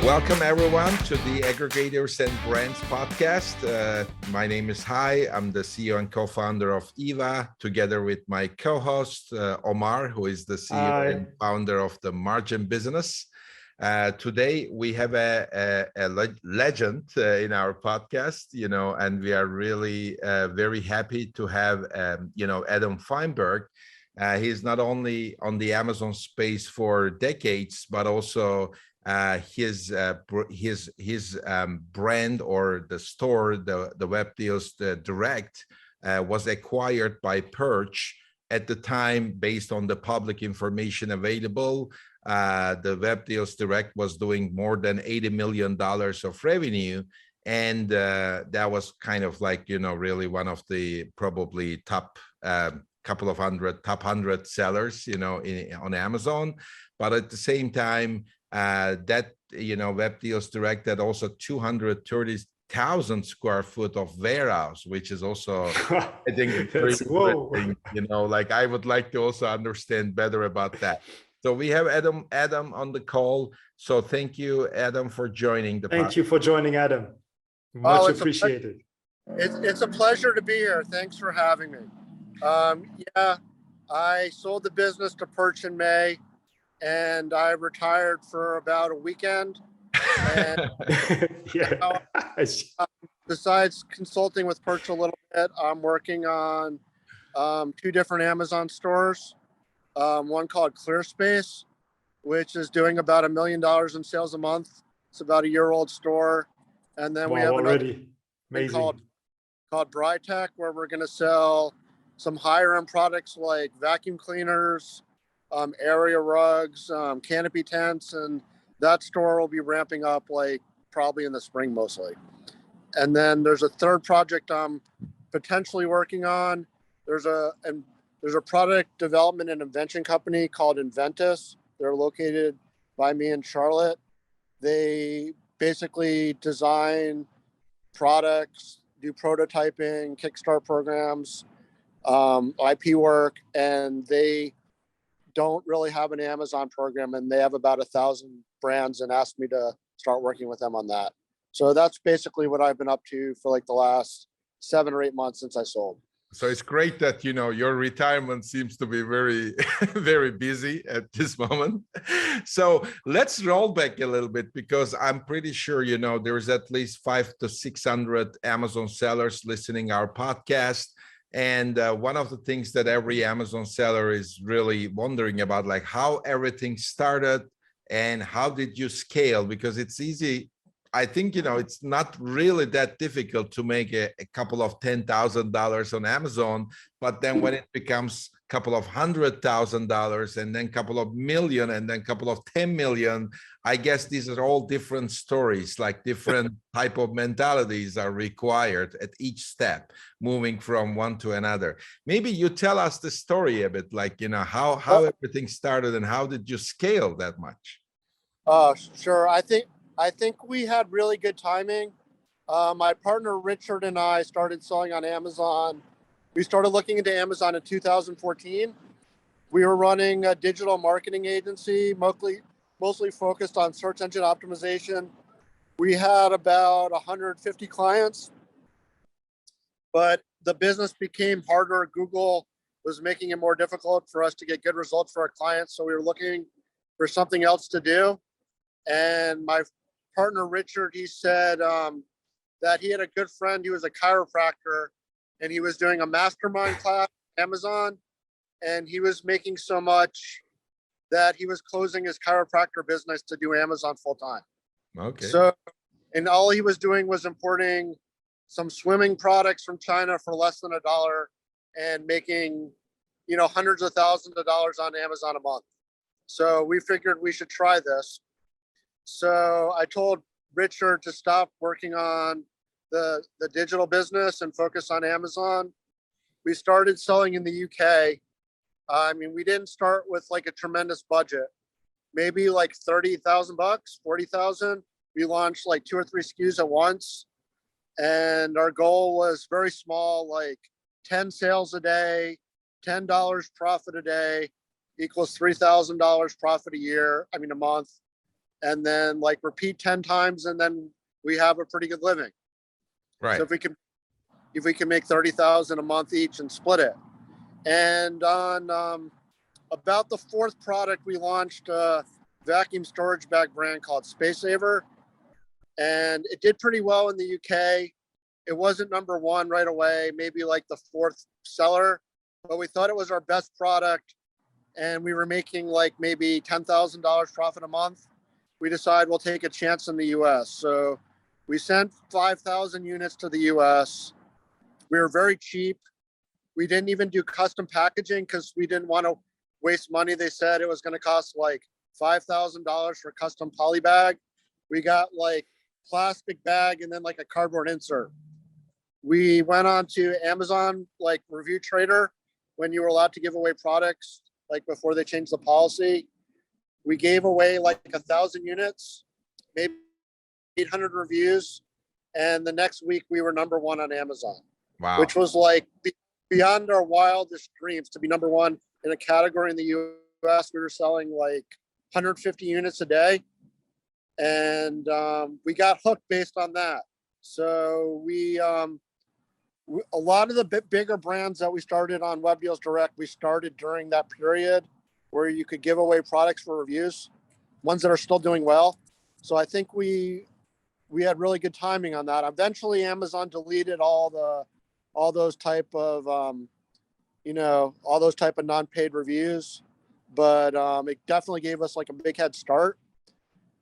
Welcome everyone to the Aggregators and Brands podcast. My name is Hai. I'm the CEO and co-founder of Eva, together with my co-host Omar, who is the CEO and founder of the Margin Business. Today we have a legend in our podcast, and we are really very happy to have, Adam Feinberg. He's not only on the Amazon space for decades, but also his brand or the store, the Web Deals Direct, was acquired by Perch at the time based on the public information available. The Web Deals Direct was doing more than $80 million of revenue. And that was kind of like, really one of the probably top top 100 sellers, on Amazon. But at the same time, that Web Deals Direct had also 230,000 square foot of warehouse, which is also I think like I would like to also understand better about that. So we have Adam on the call. So thank you, Adam, for joining the podcast. Thank you for joining, Adam. Much appreciated. It's a pleasure to be here. Thanks for having me. I sold the business to Perch in May, and I retired for about a weekend. And besides consulting with Perch a little bit, I'm working on two different Amazon stores. One called ClearSpace, which is doing about $1 million in sales a month. It's about a year-old store. And then we have another called Britech, where we're going to sell some higher-end products like vacuum cleaners, area rugs, canopy tents, and that store will be ramping up like probably in the spring mostly. And then there's a third project I'm potentially working on. There's a product development and invention company called Inventus. They're located by me in Charlotte. They basically design products, do prototyping, Kickstart programs, IP work, and they don't really have an Amazon program, and they have about 1,000 brands and asked me to start working with them on that. So that's basically what I've been up to for like the last 7 or 8 months since I sold. So it's great that, your retirement seems to be very, very busy at this moment. So let's roll back a little bit, because I'm pretty sure, there's at least 500 to 600 Amazon sellers listening our podcast. And one of the things that every Amazon seller is really wondering about, like how everything started and how did you scale? Because it's easy. I think, it's not really that difficult to make a couple of $10,000 on Amazon, but then when it becomes a couple of $100,000 and then a couple of million and then a couple of 10 million, I guess these are all different stories, like different type of mentalities are required at each step, moving from one to another. Maybe you tell us the story a bit, like, how everything started and how did you scale that much? Sure. I think we had really good timing. My partner, Richard, and I started selling on Amazon. We started looking into Amazon in 2014. We were running a digital marketing agency, mostly focused on search engine optimization. We had about 150 clients, but the business became harder. Google was making it more difficult for us to get good results for our clients. So we were looking for something else to do. And my partner, Richard, he said that he had a good friend. He was a chiropractor, and he was doing a mastermind class on Amazon, and he was making so much that he was closing his chiropractor business to do Amazon full time. Okay. So, and all he was doing was importing some swimming products from China for less than $1 and making, hundreds of thousands of dollars on Amazon a month. So we figured we should try this. So I told Richard to stop working on the digital business and focus on Amazon. We started selling in the UK. We didn't start with like a tremendous budget, maybe like 30,000 bucks, 40,000. We launched like 2 or 3 SKUs at once. And our goal was very small, like 10 sales a day, $10 profit a day equals $3,000 profit a month. and then like repeat 10 times, and then we have a pretty good living. Right. So if we can make 30,000 a month each and split it. And on about the fourth product, we launched a vacuum storage bag brand called Space Saver, and it did pretty well in the UK. It wasn't number one right away, maybe like the fourth seller, but we thought it was our best product, and we were making like maybe $10,000 profit a month. We decided we'll take a chance in the US. So we sent 5,000 units to the US. We were very cheap. We didn't even do custom packaging because we didn't want to waste money. They said it was going to cost like $5,000 for a custom poly bag. We got like plastic bag and then like a cardboard insert. We went on to Amazon, like Review Trader, when you were allowed to give away products, like before they changed the policy. We gave away like 1,000 units, maybe 800 reviews. And the next week we were number one on Amazon. Wow. Which was like beyond our wildest dreams to be number one in a category in the US. We were selling like 150 units a day. And we got hooked based on that. So a lot of the bigger brands that we started on Web Deals Direct, we started during that period where you could give away products for reviews, ones that are still doing well. So I think we had really good timing on that. Eventually, Amazon deleted all those type of all those type of non-paid reviews, but it definitely gave us like a big head start.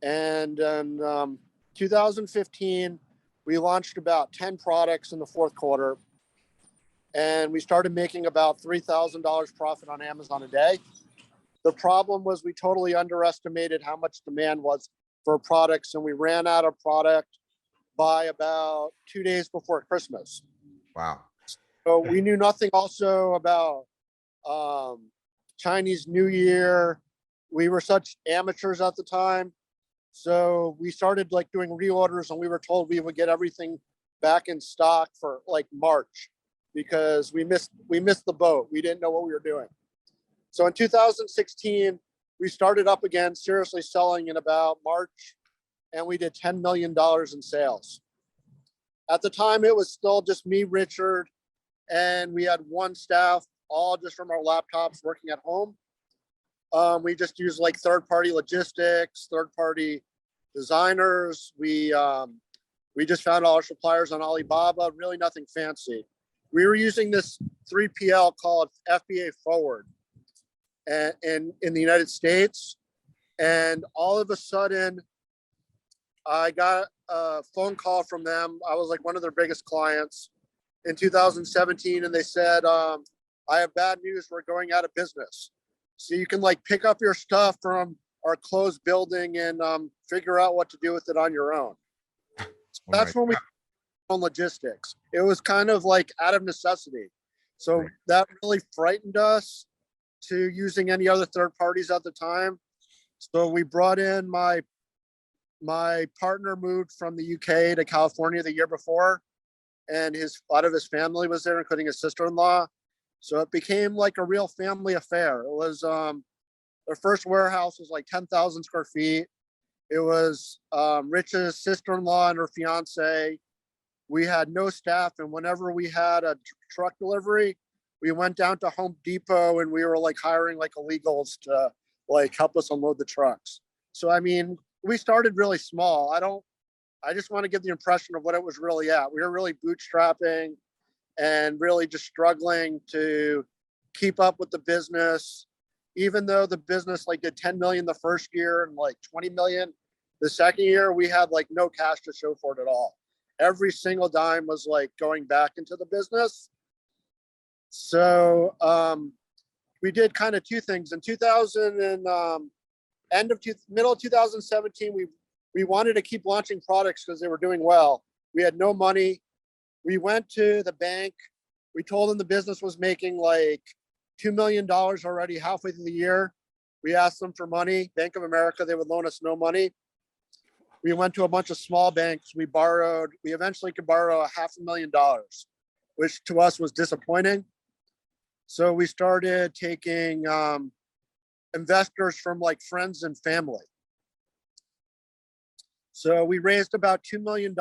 And in 2015, we launched about 10 products in the fourth quarter, and we started making about $3,000 profit on Amazon a day. The problem was we totally underestimated how much demand was for products, and we ran out of product by about 2 days before Christmas. Wow. So we knew nothing also about Chinese New Year. We were such amateurs at the time. So we started like doing reorders, and we were told we would get everything back in stock for like March because we missed the boat. We didn't know what we were doing. So in 2016, we started up again, seriously selling in about March, and we did $10 million in sales. At the time, it was still just me, Richard, and we had one staff, all just from our laptops working at home. We just used like third-party logistics, third-party designers. We just found all our suppliers on Alibaba, really nothing fancy. We were using this 3PL called FBA Forward in the United States. And all of a sudden, I got a phone call from them. I was like one of their biggest clients in 2017. And they said, I have bad news. We're going out of business. So you can like pick up your stuff from our closed building and figure out what to do with it on your own. So that's when we on logistics. It was kind of like out of necessity. So that really frightened us to using any other third parties at the time. So we brought in my partner moved from the UK to California the year before, and a lot of his family was there, including his sister-in-law. So it became like a real family affair. It was their first warehouse was like 10,000 square feet. It was Rich's sister-in-law and her fiance. We had no staff, and whenever we had a truck delivery, we went down to Home Depot and we were like hiring like illegals to like help us unload the trucks. So I mean, we started really small. I just want to give the impression of what it was really at. We were really bootstrapping and really just struggling to keep up with the business. Even though the business like did 10 million the first year and like 20 million the second year, we had like no cash to show for it at all. Every single dime was like going back into the business. So we did kind of two things. In middle of 2017, we wanted to keep launching products because they were doing well. We had no money. We went to the bank. We told them the business was making like $2 million already halfway through the year. We asked them for money. Bank of America, they would loan us no money. We went to a bunch of small banks. We eventually could borrow $500,000, which to us was disappointing. So we started taking investors from like friends and family. So we raised about $2 million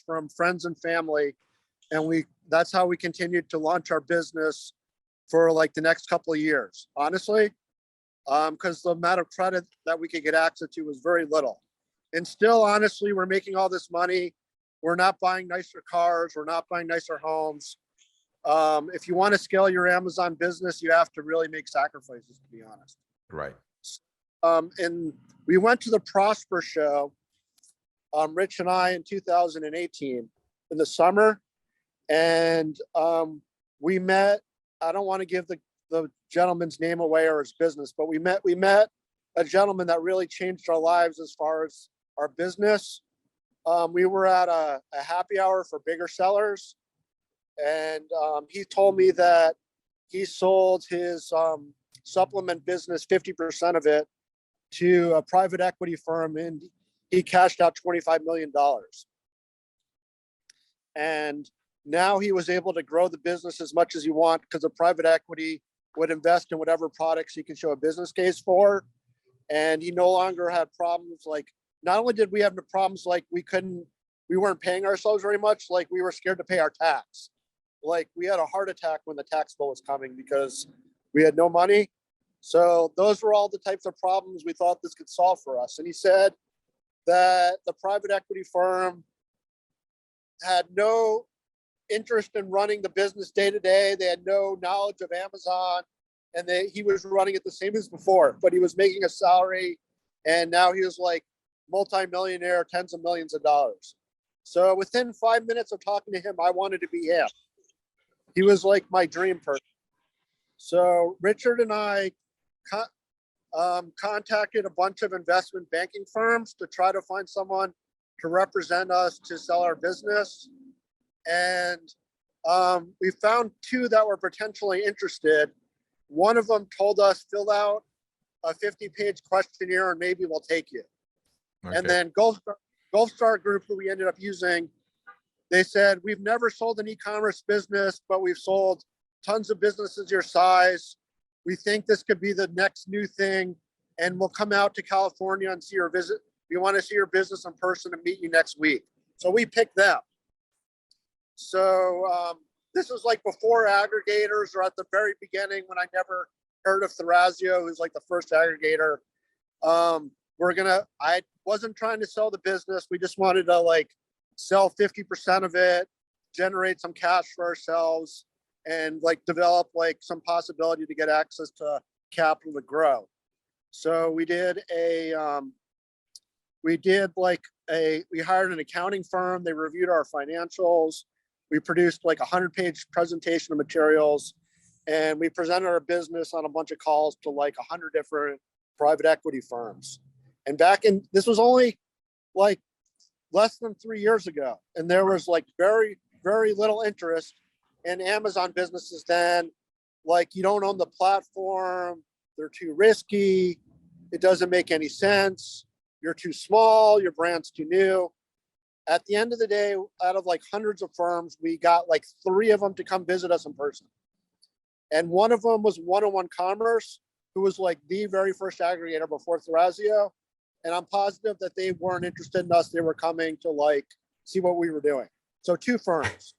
from friends and family. And that's how we continued to launch our business for like the next couple of years, honestly, because the amount of credit that we could get access to was very little. And still, honestly, we're making all this money. We're not buying nicer cars. We're not buying nicer homes. If you want to scale your Amazon business, you have to really make sacrifices, to be honest. Right. And we went to the Prosper show, Rich and I, in 2018 in the summer. And we met, I don't want to give the gentleman's name away or his business, but we met a gentleman that really changed our lives as far as our business. We were at a happy hour for bigger sellers. And he told me that he sold his supplement business, 50% of it, to a private equity firm, and he cashed out $25 million. And now he was able to grow the business as much as he wants because the private equity would invest in whatever products he can show a business case for. And he no longer had problems. Like, not only did we have the problems, like we weren't paying ourselves very much, like we were scared to pay our tax. Like we had a heart attack when the tax bill was coming because we had no money. So those were all the types of problems we thought this could solve for us. And he said that the private equity firm had no interest in running the business day to day. They had no knowledge of Amazon, and he was running it the same as before, but he was making a salary, and now he was like multi-millionaire, tens of millions of dollars. So within 5 minutes of talking to him, I wanted to be him. He was like my dream person. So Richard and I contacted a bunch of investment banking firms to try to find someone to represent us to sell our business. And we found two that were potentially interested. One of them told us, fill out a 50-page questionnaire and maybe we'll take you. Okay. And then Gulfstar Group, who we ended up using, they said, we've never sold an e-commerce business, but we've sold tons of businesses your size. We think this could be the next new thing, and we'll come out to California and see your visit. We want to see your business in person and meet you next week. So we picked them. So this was like before aggregators, or at the very beginning when I never heard of Thrasio, who's like the first aggregator. I wasn't trying to sell the business. We just wanted to like sell 50% of it, generate some cash for ourselves, and like develop like some possibility to get access to capital to grow. So we hired an accounting firm. They reviewed our financials. We produced like 100-page presentation of materials, and we presented our business on a bunch of calls to like 100 different private equity firms. And this was only like less than 3 years ago. And there was like very, very little interest in Amazon businesses then. Like, you don't own the platform. They're too risky. It doesn't make any sense. You're too small. Your brand's too new. At the end of the day, out of like hundreds of firms, we got like 3 of them to come visit us in person. And one of them was 101 Commerce, who was like the very first aggregator before Thrasio. And I'm positive that they weren't interested in us. They were coming to like see what we were doing. So 2 firms.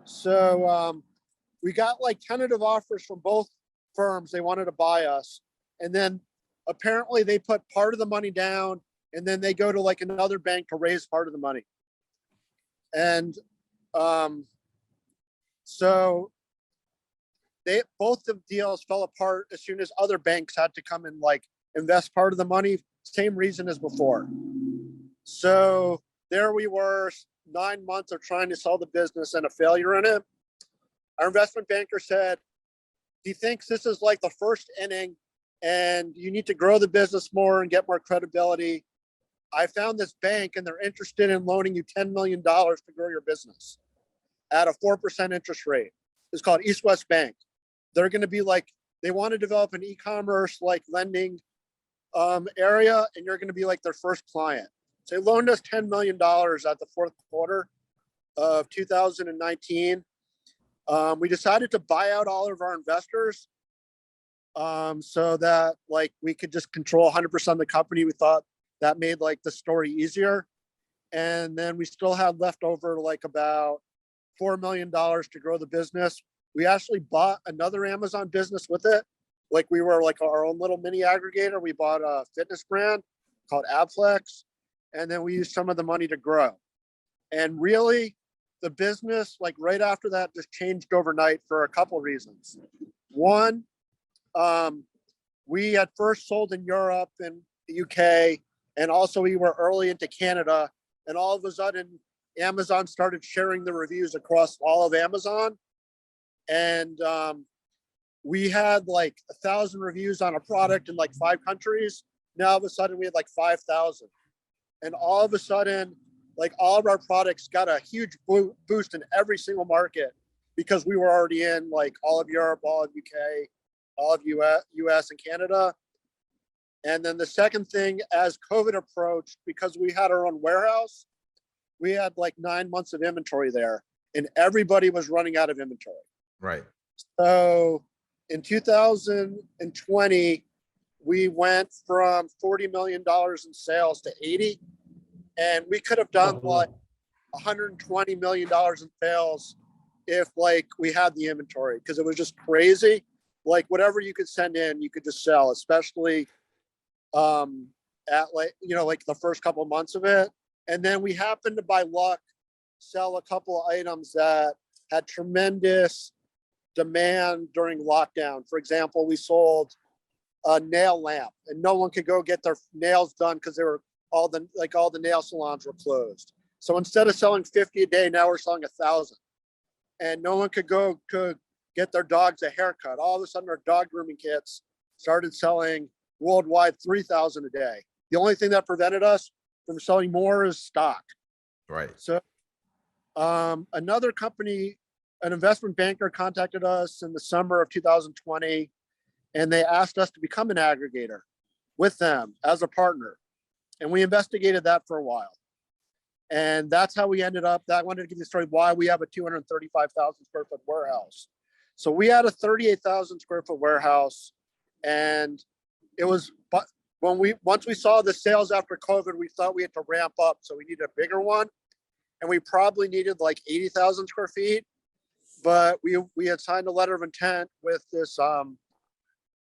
So we got like tentative offers from both firms. They wanted to buy us. And then apparently they put part of the money down, and then they go to like another bank to raise part of the money. And so both the deals fell apart as soon as other banks had to come and like invest part of the money. Same reason as before. So there we were, 9 months of trying to sell the business and a failure in it. Our investment banker said, he thinks this is like the first inning and you need to grow the business more and get more credibility. I found this bank and they're interested in loaning you $10 million to grow your business at a 4% interest rate. It's called East West Bank. They're going to be like, they want to develop an e-commerce like lending area, and you're going to be like their first client. So they loaned us $10 million at the fourth quarter of 2019. We decided to buy out all of our investors so that like we could just control 100% of the company. We thought that made like the story easier. And then we still had left over like about $4 million to grow the business. We actually bought another Amazon business with it. Like we were like our own little mini aggregator. We bought a fitness brand called Abflex, and then we used some of the money to grow. And really, the business, like right after that, just changed overnight for a couple of reasons. One, we had first sold in Europe and the UK, and also we were early into Canada. And all of a sudden, Amazon started sharing the reviews across all of Amazon. And we had like 1,000 reviews on a product in like 5 countries. Now all of a sudden we had like 5,000. And all of a sudden, like all of our products got a huge boost in every single market because we were already in like all of Europe, all of UK, all of US and Canada. And then the second thing, as COVID approached, because we had our own warehouse, we had like 9 months of inventory there, and everybody was running out of inventory. Right. So in 2020, we went from $40 million in sales to 80, and we could have done like $120 million in sales if like we had the inventory, because it was just crazy. Like whatever you could send in, you could just sell, especially at like, you know, like the first couple of months of it. And then we happened to, by luck, sell a couple of items that had tremendous demand during lockdown. For example, we sold a nail lamp, and no one could go get their nails done because they were all the nail salons were closed. So instead of selling 50 a day, now we're selling 1,000. And no one could get their dogs a haircut. All of a sudden, our dog grooming kits started selling worldwide 3,000 a day. The only thing that prevented us from selling more is stock. Right. So another company, an investment banker, contacted us in the summer of 2020, and they asked us to become an aggregator with them as a partner. And we investigated that for a while. And that's how we ended up. I wanted to give you the story why we have a 235,000 square foot warehouse. So we had a 38,000 square foot warehouse, and it was, but once we saw the sales after COVID, we thought we had to ramp up. So we needed a bigger one, and we probably needed like 80,000 square feet. But we had signed a letter of intent with this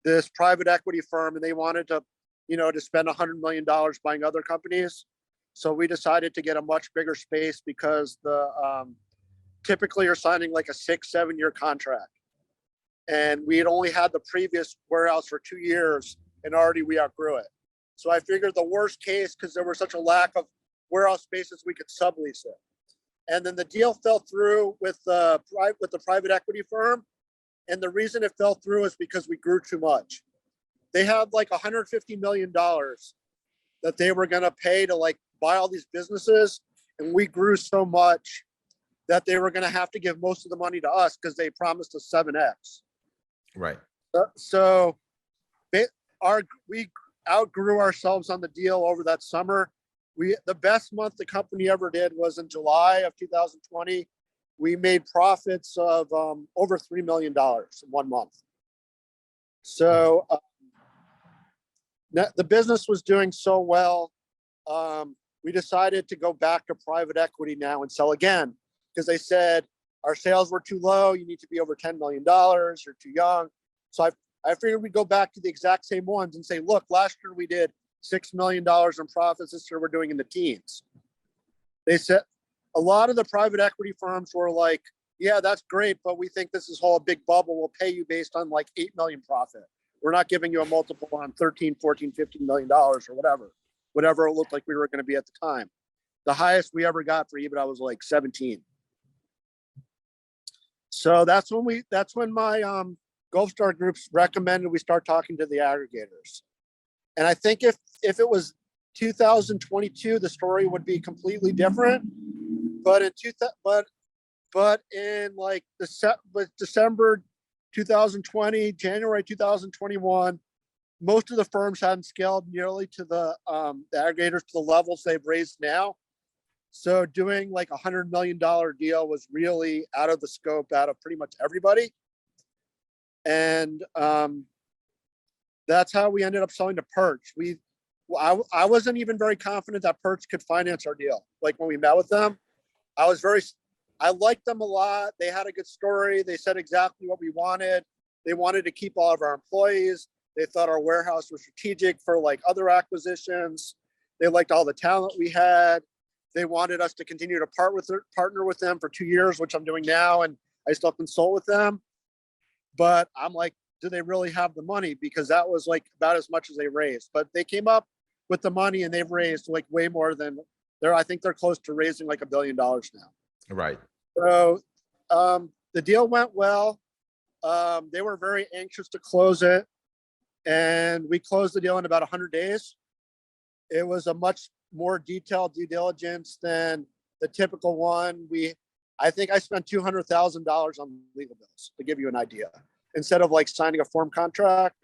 this private equity firm, and they wanted to, you know, to spend $100 million buying other companies. So we decided to get a much bigger space because the typically you're signing like a 6-7 year contract, and we had only had the previous warehouse for 2 years, and already we outgrew it. So I figured the worst case, because there was such a lack of warehouse spaces, we could sublease it. And then the deal fell through with the private equity firm. And the reason it fell through is because we grew too much. They had like $150 million that they were going to pay to like buy all these businesses. And we grew so much that they were going to have to give most of the money to us because they promised us 7x. Right. So we outgrew ourselves on the deal over that summer. The best month the company ever did was in July of 2020. We made profits of over $3 million in 1 month. So the business was doing so well. We decided to go back to private equity now and sell again, because they said our sales were too low. You need to be over $10 million. You're too young. So I figured we'd go back to the exact same ones and say, look, last year we did $6 million in profits. This year we're doing in the teens. They said, a lot of the private equity firms were like, yeah, that's great, but we think this is whole big bubble. We'll pay you based on like 8 million profit. We're not giving you a multiple on 13, 14, $15 million or whatever it looked like we were going to be at the time. The highest we ever got for EBITDA was like 17. So that's when my Gulf Star groups recommended we start talking to the aggregators. And I think if it was 2022, the story would be completely different. But in like December 2020, January 2021, most of the firms hadn't scaled nearly to the aggregators to the levels they've raised now. So doing like $100 million deal was really out of the scope, out of pretty much everybody. And that's how we ended up selling to Perch. I wasn't even very confident that Perch could finance our deal. Like when we met with them, I liked them a lot. They had a good story. They said exactly what we wanted. They wanted to keep all of our employees. They thought our warehouse was strategic for like other acquisitions. They liked all the talent we had. They wanted us to continue to partner with them for 2 years, which I'm doing now. And I still consult with them. But I'm like, do they really have the money? Because that was like about as much as they raised. But they came up with the money and they've raised like way more than I think they're close to raising like $1 billion now. Right. So the deal went well. They were very anxious to close it. And we closed the deal in about 100 days. It was a much more detailed due diligence than the typical one. I think I spent $200,000 on legal bills, to give you an idea, instead of like signing a form contract.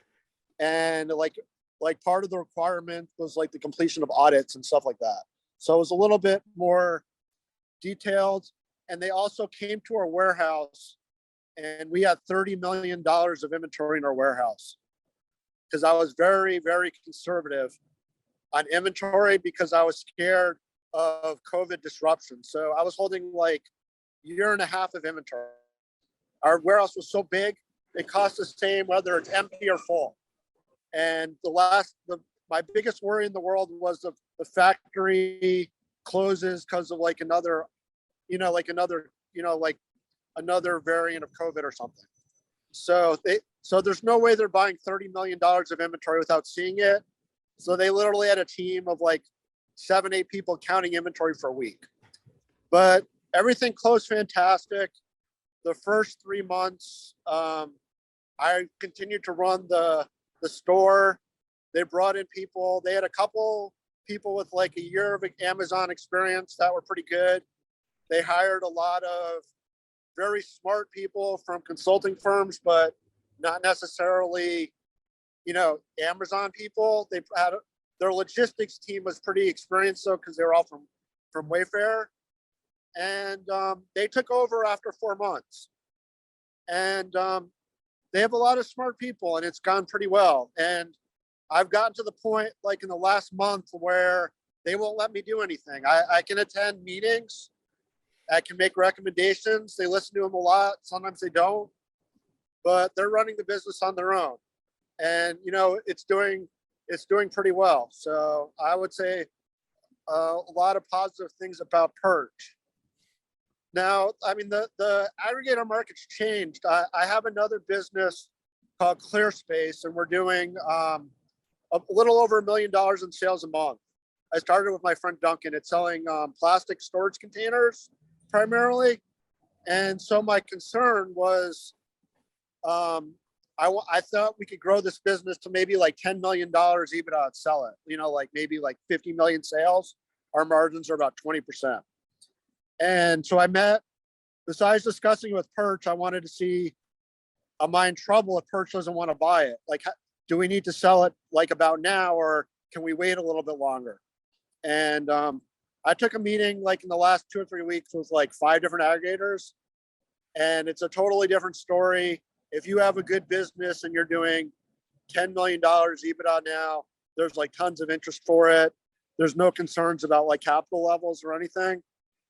And like part of the requirement was like the completion of audits and stuff like that. So it was a little bit more detailed. And they also came to our warehouse and we had $30 million of inventory in our warehouse. Because I was very, very conservative on inventory because I was scared of COVID disruption. So I was holding like a year and a half of inventory. Our warehouse was so big, it cost the same whether it's empty or full. And my biggest worry in the world was the factory closes because of like another variant of COVID or something. So there's no way they're buying $30 million of inventory without seeing it. So they literally had a team of like 7-8 people counting inventory for a week. But everything closed fantastic. The first 3 months, I continued to run the store. They brought in people. They had a couple people with like a year of Amazon experience that were pretty good. They hired a lot of very smart people from consulting firms, but not necessarily, Amazon people. Their logistics team was pretty experienced though, because they were all from Wayfair. And they took over after 4 months. And they have a lot of smart people and it's gone pretty well. And I've gotten to the point like in the last month where they won't let me do anything. I can attend meetings. I can make recommendations. They listen to them a lot. Sometimes they don't, but they're running the business on their own. And, it's doing pretty well. So I would say a lot of positive things about Perch. Now, I mean, the aggregator market's changed. I have another business called ClearSpace, and we're doing a little over $1 million in sales a month. I started with my friend Duncan. It's selling plastic storage containers primarily. And so my concern was I thought we could grow this business to maybe like $10 million EBITDA and sell it, like maybe like 50 million sales. Our margins are about 20%. And so besides discussing with Perch, I wanted to see, am I in trouble if Perch doesn't want to buy it? Like, do we need to sell it like about now, or can we wait a little bit longer? And I took a meeting like in the last 2 or 3 weeks with like 5 different aggregators, and it's a totally different story. If you have a good business and you're doing $10 million EBITDA now, there's like tons of interest for it. There's no concerns about like capital levels or anything.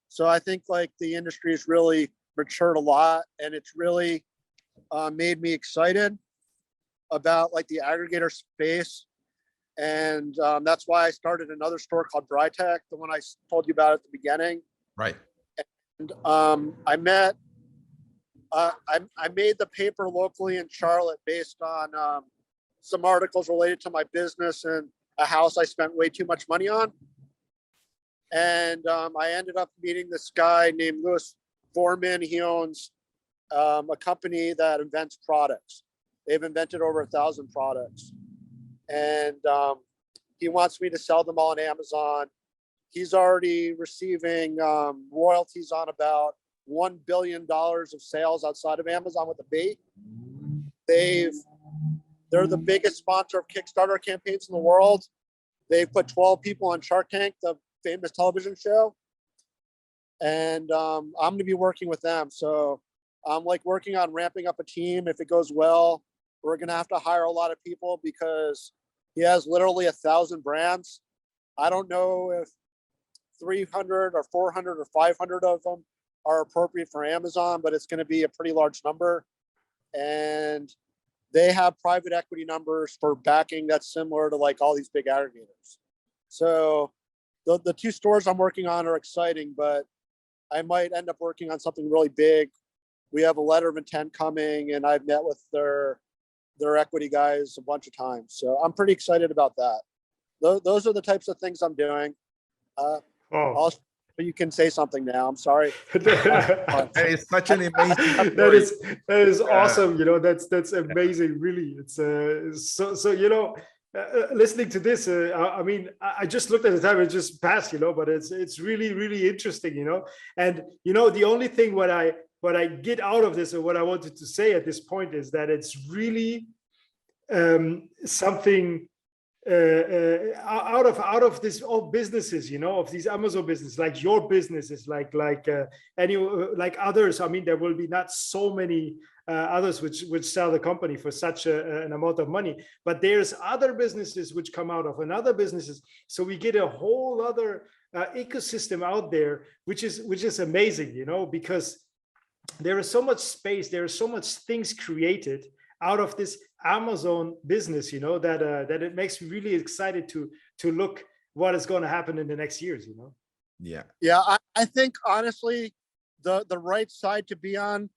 So I think like the industry has really matured a lot, and it's really made me excited about like the aggregator space. And that's why I started another store called Britech, the one I told you about at the beginning. Right. And I made the paper locally in Charlotte based on some articles related to my business and a house I spent way too much money on. And I ended up meeting this guy named Louis Foreman. He owns a company that invents products. They've invented over 1,000 products. And he wants me to sell them all on Amazon. He's already receiving royalties on about $1 billion of sales outside of Amazon with a B. They're the biggest sponsor of Kickstarter campaigns in the world. They've put 12 people on Shark Tank, the famous television show. And I'm going to be working with them. So I'm like working on ramping up a team. If it goes well, we're going to have to hire a lot of people because He has literally 1,000 brands. I don't know if 300 or 400 or 500 of them are appropriate for Amazon, but it's going to be a pretty large number. And they have private equity numbers for backing that's similar to like all these big aggregators. So the two stores I'm working on are exciting, but I might end up working on something really big. We have a letter of intent coming, and I've met with their equity guys a bunch of times. So I'm pretty excited about that. Those are the types of things I'm doing. Also, you can say something now. I'm sorry. That is such an amazing that is awesome. You know, that's amazing. Really, it's so you know, listening to this. I mean, I just looked at the time; it just passed. You know, but it's really interesting. You know, and you know, the only thing what I get out of this, or what I wanted to say at this point, is that it's really something. Out of this all businesses, you know, of these Amazon businesses, like your businesses, like others. I mean, there will be not so many others which sell the company for such an amount of money, but there's other businesses which come out of another businesses. So we get a whole other ecosystem out there, which is amazing, you know, because there is so much space, there are so much things created out of this Amazon business, you know, that it makes me really excited to look what is going to happen in the next years, you know. Yeah, I think honestly, the right side to be on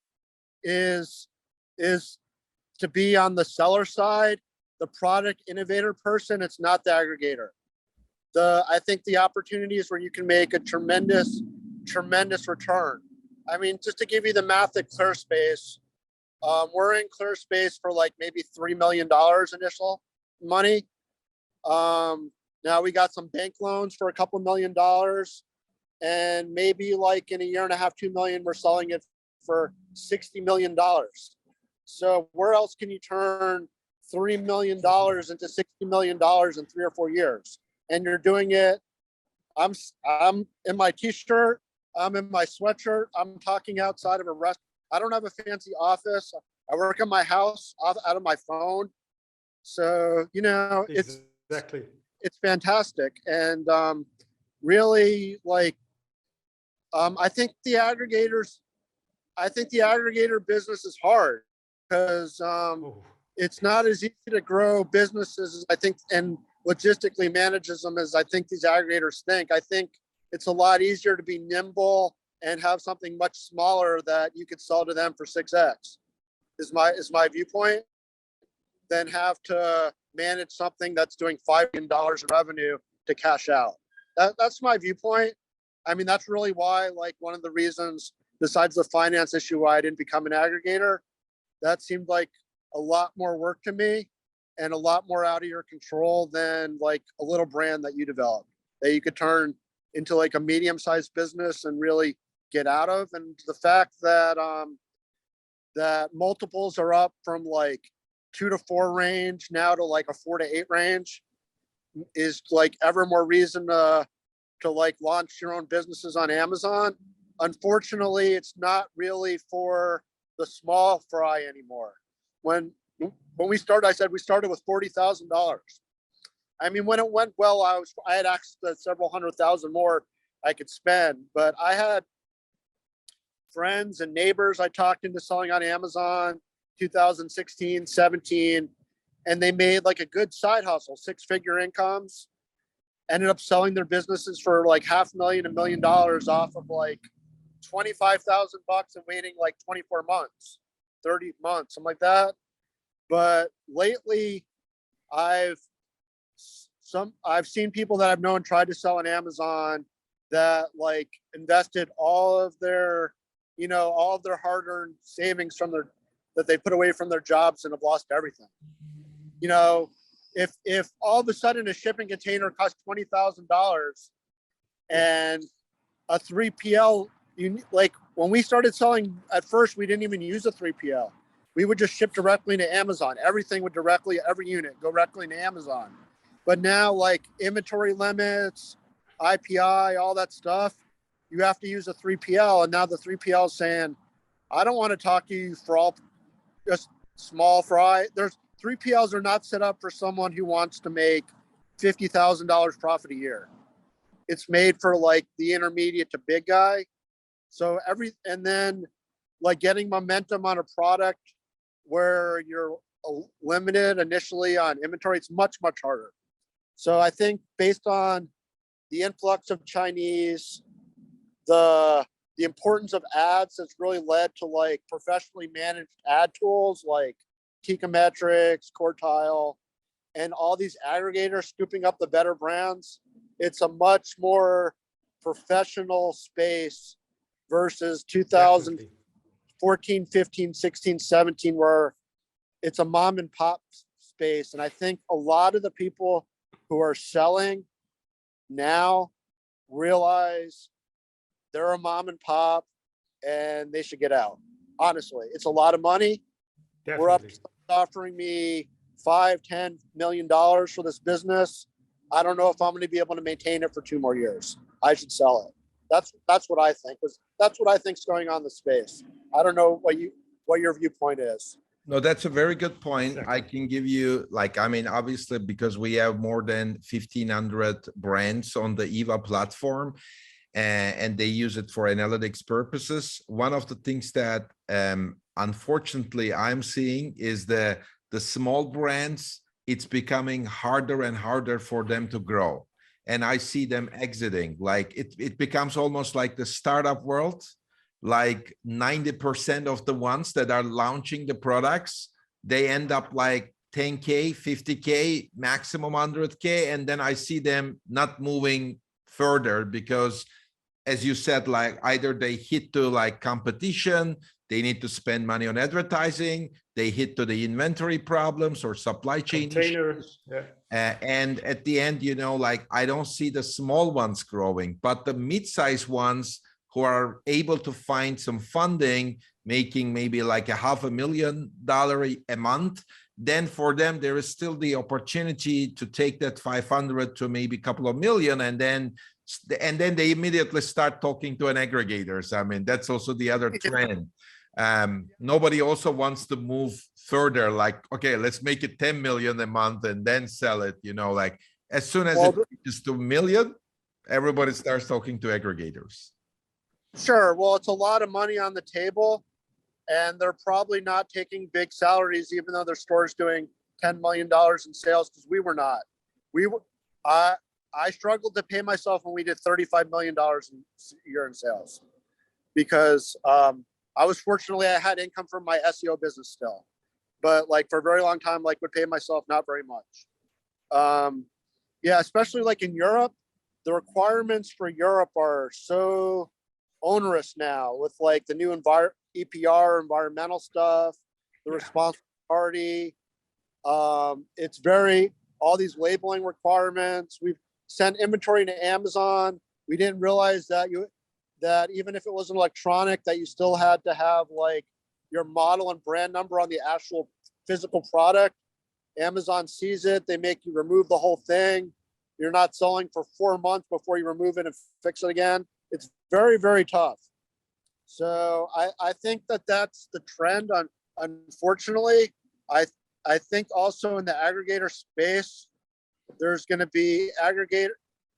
is to be on the seller side, the product innovator person. It's not the aggregator. I think the opportunities where you can make a tremendous return. I mean, just to give you the math at ClearSpace. We're in ClearSpace for like maybe $3 million initial money. Now we got some bank loans for a couple $1 million, and maybe like in a year and a half, 2 million, we're selling it for $60 million. So where else can you turn $3 million into $60 million in 3 or 4 years? And you're doing it. I'm in my t-shirt. I'm in my sweatshirt. I'm talking outside of a restaurant. I don't have a fancy office. I work in my house out of my phone. So, you know, exactly. It's fantastic. And really, like, I think the aggregator business is hard because it's not as easy to grow businesses, I think, and logistically manages them as I think these aggregators think. I think it's a lot easier to be nimble and have something much smaller that you could sell to them for 6x is my viewpoint, than have to manage something that's doing $5 million of revenue to cash out. That's my viewpoint. I mean, that's really why, like, one of the reasons, besides the finance issue, why I didn't become an aggregator. That seemed like a lot more work to me and a lot more out of your control than like a little brand that you develop that you could turn into like a medium-sized business and really get out of. And the fact that that multiples are up from like 2 to 4 range now to like a 4 to 8 range is like ever more reason to like launch your own businesses on Amazon. Unfortunately, it's not really for the small fry anymore. When we started, I said we started with $40,000. I mean, when it went well, I had access to several $100,000 more I could spend, but I had friends and neighbors I talked into selling on Amazon 2016, 17, and they made like a good side hustle, 6-figure incomes, ended up selling their businesses for like $500,000, $1 million off of like $25,000 and waiting like 24 months, 30 months, something like that. But lately I've seen people that I've known tried to sell on Amazon that like invested all of their hard-earned savings that they put away from their jobs and have lost everything. You know, if all of a sudden a shipping container costs $20,000 and a 3PL, like when we started selling at first, we didn't even use a 3PL. We would just ship directly to Amazon. Everything would every unit go directly to Amazon. But now, like inventory limits, IPI, all that stuff, you have to use a 3PL. And now the 3PL is saying, I don't want to talk to you for all just small fry. 3PLs are not set up for someone who wants to make $50,000 profit a year. It's made for like the intermediate to big guy. So and then like getting momentum on a product where you're limited initially on inventory, it's much, much harder. So I think based on the influx of Chinese, the importance of ads that's really led to like professionally managed ad tools like Techometrics, Quartile, and all these aggregators scooping up the better brands. It's a much more professional space versus 2014, 15, 16, 17, where it's a mom and pop space. And I think a lot of the people who are selling now realize they're a mom and pop and they should get out. Honestly, it's a lot of money. Definitely. We're up to offering me $5-10 million for this business. I don't know if I'm going to be able to maintain it for 2 more years. I should sell it. That's what I think. That's what I think is going on in the space. I don't know what your viewpoint is. No, that's a very good point. Exactly. I can give you, like, I mean, obviously, because we have more than 1,500 brands on the EVA platform, and they use it for analytics purposes. One of the things that, unfortunately, I'm seeing is the small brands, it's becoming harder and harder for them to grow. And I see them exiting. Like, it becomes almost like the startup world. Like 90% of the ones that are launching the products, they end up like 10K, 50K, maximum 100K. And then I see them not moving further because, as you said, like either they hit to like competition, they need to spend money on advertising, they hit to the inventory problems or supply chain issues. Yeah. And at the end, you know, like I don't see the small ones growing, but the mid-sized ones who are able to find some funding, making maybe like $500,000 a month, then for them, there is still the opportunity to take that 500 to maybe a couple of million, and then they immediately start talking to an aggregators. I mean, that's also the other trend. Nobody also wants to move further, like, okay, let's make it 10 million a month and then sell it, you know, like as soon as it reaches to million, everybody starts talking to aggregators. Sure. Well, it's a lot of money on the table, and they're probably not taking big salaries, even though their store's doing $10 million in sales, because we were not. I struggled to pay myself when we did $35 million a year in sales, because I was fortunately, I had income from my SEO business still, but like for a very long time, like would pay myself not very much. Yeah, especially like in Europe, the requirements for Europe are so onerous now with like the new EPR environmental stuff, the responsible party. It's all these labeling requirements. We've sent inventory to Amazon. We didn't realize that even if it was an electronic, that you still had to have like your model and brand number on the actual physical product. Amazon sees it. They make you remove the whole thing. You're not selling for 4 months before you remove it and fix it again. It's very, very tough. So I think that's the trend. Unfortunately, I think also in the aggregator space, there's going to be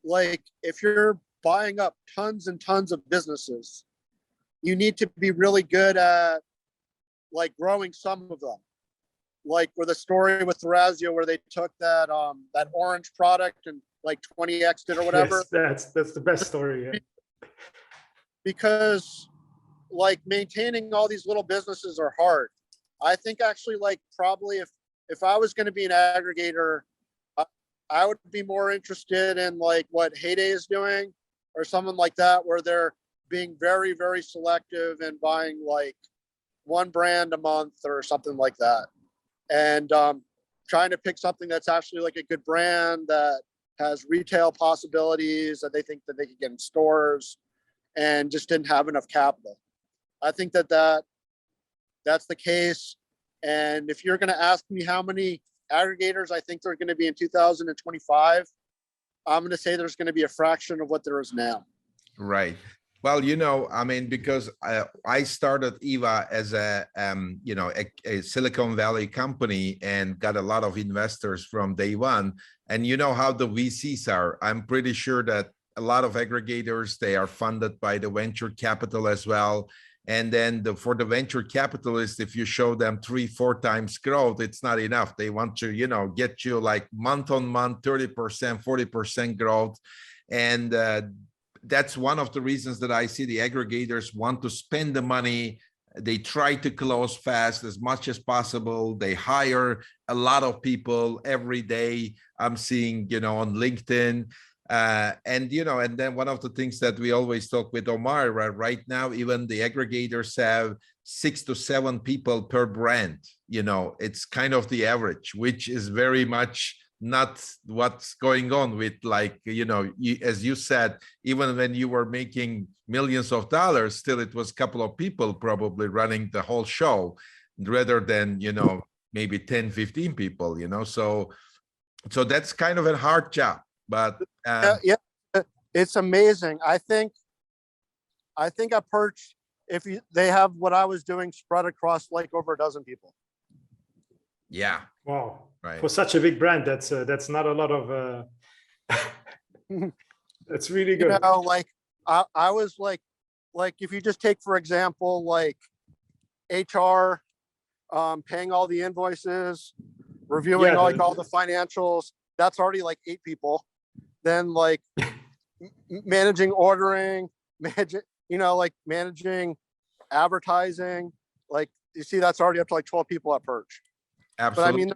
like if you're buying up tons and tons of businesses, you need to be really good at like growing some of them. Like with the story with Thrasio, where they took that orange product and like 20x'd it or whatever. Yes, that's the best story. Yeah. Because like maintaining all these little businesses are hard. I think actually like probably if I was going to be an aggregator, I would be more interested in like what Heyday is doing or someone like that, where they're being very, very selective and buying like one brand a month or something like that. And trying to pick something that's actually like a good brand that has retail possibilities that they think that they could get in stores, and just didn't have enough capital. I think that's the case. And if you're going to ask me how many aggregators I think there are going to be in 2025, I'm going to say there's going to be a fraction of what there is now. Right. Well, I mean, because I started Eva as a Silicon Valley company and got a lot of investors from day one. And you know how the VCs are. I'm pretty sure that a lot of aggregators, they are funded by the venture capital as well. And then for the venture capitalists, if you show them 3-4 times growth, it's not enough. They want to, get you like month on month, 30%, 40% growth. And that's one of the reasons that I see the aggregators want to spend the money. They try to close fast as much as possible. They hire a lot of people every day. I'm seeing, on LinkedIn. And then one of the things that we always talk with Omar, right now, even the aggregators have 6 to 7 people per brand. It's kind of the average, which is very much not what's going on with, like, as you said, even when you were making millions of dollars, still it was a couple of people probably running the whole show rather than, maybe 10, 15 people, so that's kind of a hard job, but yeah, it's amazing. I think at Perch, they have what I was doing spread across like over a dozen people. Yeah. Wow. Right. For such a big brand, that's not a lot of that's really good. Like I was like if you just take, for example, like HR, paying all the invoices, reviewing all the financials, that's already like 8 people. Then like managing ordering, managing advertising, like you see, that's already up to like 12 people at Perch. Absolutely. But I mean,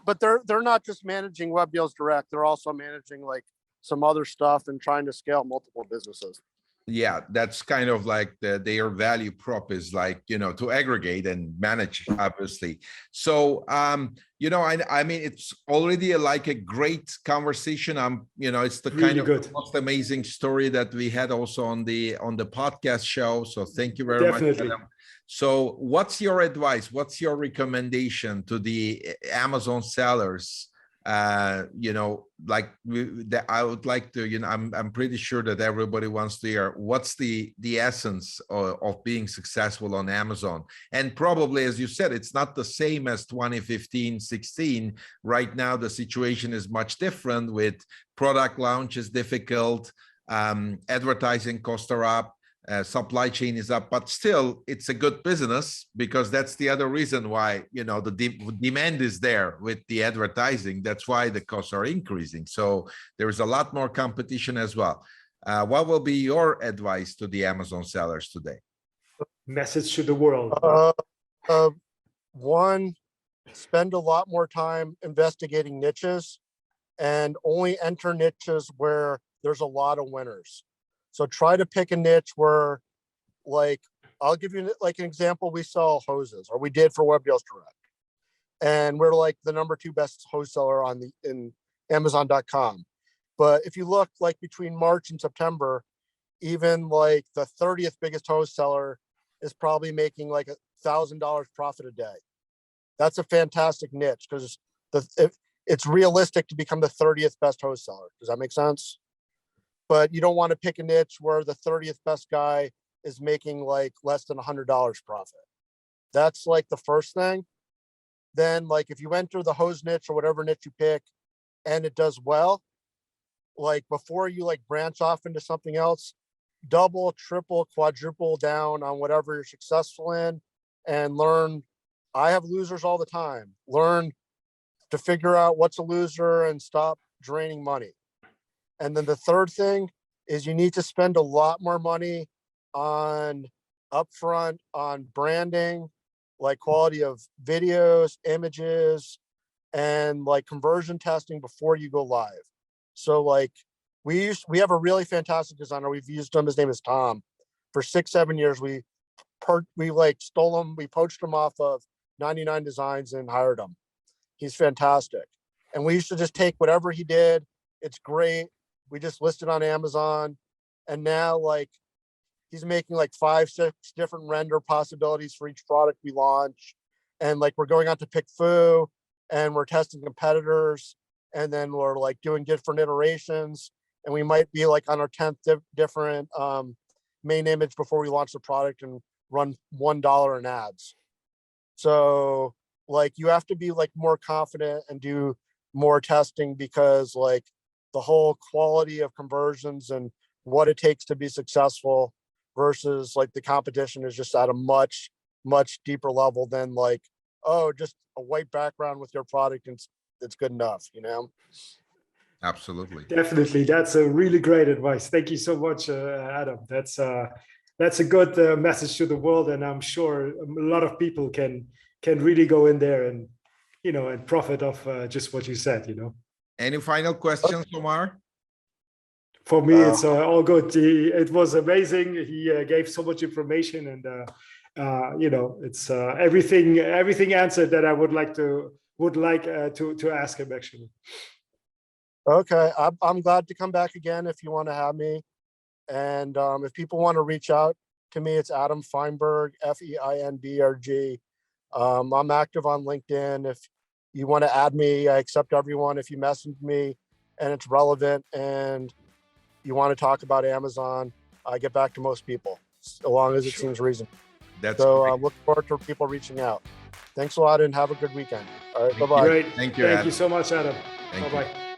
but they're not just managing Web Deals Direct. They're also managing like some other stuff and trying to scale multiple businesses. Yeah, that's kind of like their value prop is like, to aggregate and manage, obviously. So, I mean, it's already like a great conversation. It's the really kind of good. most amazing story that we had also on the podcast show. So thank you very much, Adam. So what's your advice? What's your recommendation to the Amazon sellers? I would like to, I'm pretty sure that everybody wants to hear what's the essence of being successful on Amazon. And probably, as you said, it's not the same as 2015, 16. Right now, the situation is much different with product launch is difficult. Advertising costs are up. Supply chain is up, but still it's a good business because that's the other reason why, the demand is there with the advertising. That's why the costs are increasing. So there's a lot more competition as well. What will be your advice to the Amazon sellers today? Message to the world. One, spend a lot more time investigating niches and only enter niches where there's a lot of winners. So try to pick a niche where, like, I'll give you like an example. We sell hoses, or we did for Web Deals Direct, and we're like the #2 best hose seller in Amazon.com. But if you look like between March and September, even like the 30th biggest hose seller is probably making like $1,000 profit a day. That's a fantastic niche because it's realistic to become the 30th best hose seller. Does that make sense? But you don't want to pick a niche where the 30th best guy is making like less than $100 profit. That's like the first thing. Then like if you enter the hose niche or whatever niche you pick and it does well, like before you like branch off into something else, double, triple, quadruple down on whatever you're successful in and learn. I have losers all the time. Learn to figure out what's a loser and stop draining money. And then the third thing is you need to spend a lot more money on upfront on branding, like quality of videos, images, and like conversion testing before you go live. So like we have a really fantastic designer. We've used him. His name is Tom. For 6-7 years, we like stole him. We poached him off of 99 Designs and hired him. He's fantastic. And we used to just take whatever he did. It's great. We just listed on Amazon. And now like he's making like 5-6 different render possibilities for each product we launch. And like we're going out to pick Fu and we're testing competitors. And then we're like doing different iterations. And we might be like on our 10th different main image before we launch the product and run $1 in ads. So like you have to be like more confident and do more testing, because like the whole quality of conversions and what it takes to be successful versus like the competition is just at a much deeper level than like, oh, just a white background with your product and it's good enough, you know? Absolutely. Definitely. That's a really great advice. Thank you so much, Adam. That's a good message to the world. And I'm sure a lot of people can really go in there and, and profit off just what you said, Any final questions, Omar? For me, it's all good. It was amazing. He gave so much information, and it's everything answered that I would like to ask him, actually. Okay, I'm glad to come back again if you want to have me. And if people want to reach out to me, it's Adam Feinberg, Feinberg. I'm active on LinkedIn. If you want to add me, I accept everyone. If you message me and it's relevant and you want to talk about Amazon, I get back to most people, as long as it seems reasonable. So look forward to people reaching out. Thanks a lot and have a good weekend. All right, bye-bye. Great. Thank you, Thank Adam. you so much, Adam. Thank Bye-bye. you.